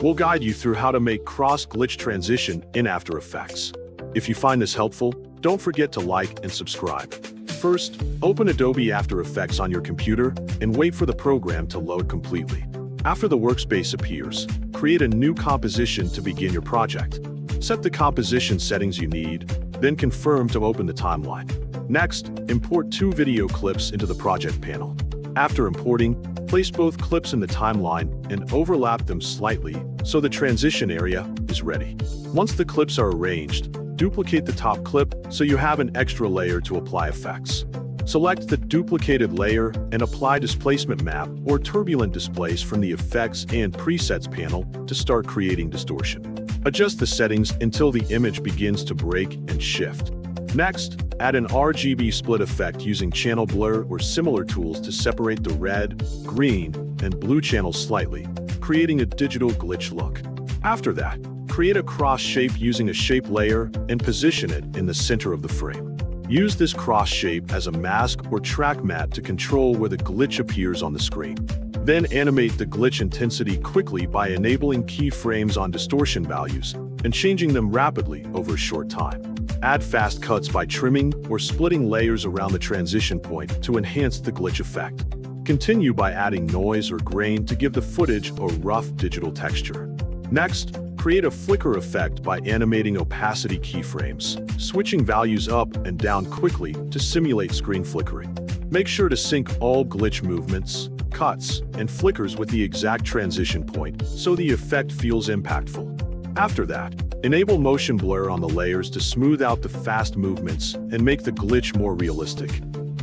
We'll guide you through how to make cross-glitch transition in After Effects. If you find this helpful, don't forget to like and subscribe. First, open Adobe After Effects on your computer and wait for the program to load completely. After the workspace appears, create a new composition to begin your project. Set the composition settings you need, then confirm to open the timeline. Next, import 2 video clips into the project panel. After importing, place both clips in the timeline and overlap them slightly so the transition area is ready. Once the clips are arranged, duplicate the top clip so you have an extra layer to apply effects. Select the duplicated layer and apply Displacement Map or Turbulent Displace from the Effects and Presets panel to start creating distortion. Adjust the settings until the image begins to break and shift. Next, add an RGB split effect using channel blur or similar tools to separate the red, green, and blue channels slightly, creating a digital glitch look. After that, create a cross shape using a shape layer and position it in the center of the frame. Use this cross shape as a mask or track mat to control where the glitch appears on the screen. Then animate the glitch intensity quickly by enabling keyframes on distortion values and changing them rapidly over a short time. Add fast cuts by trimming or splitting layers around the transition point to enhance the glitch effect. Continue by adding noise or grain to give the footage a rough digital texture. Next, create a flicker effect by animating opacity keyframes, switching values up and down quickly to simulate screen flickering. Make sure to sync all glitch movements, cuts, and flickers with the exact transition point so the effect feels impactful. After that, enable motion blur on the layers to smooth out the fast movements and make the glitch more realistic.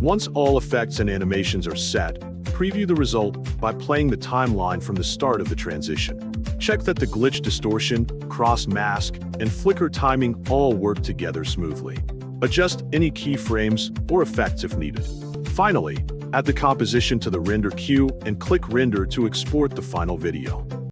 Once all effects and animations are set, preview the result by playing the timeline from the start of the transition. Check that the glitch distortion, cross mask, and flicker timing all work together smoothly. Adjust any keyframes or effects if needed. Finally, add the composition to the render queue and click Render to export the final video.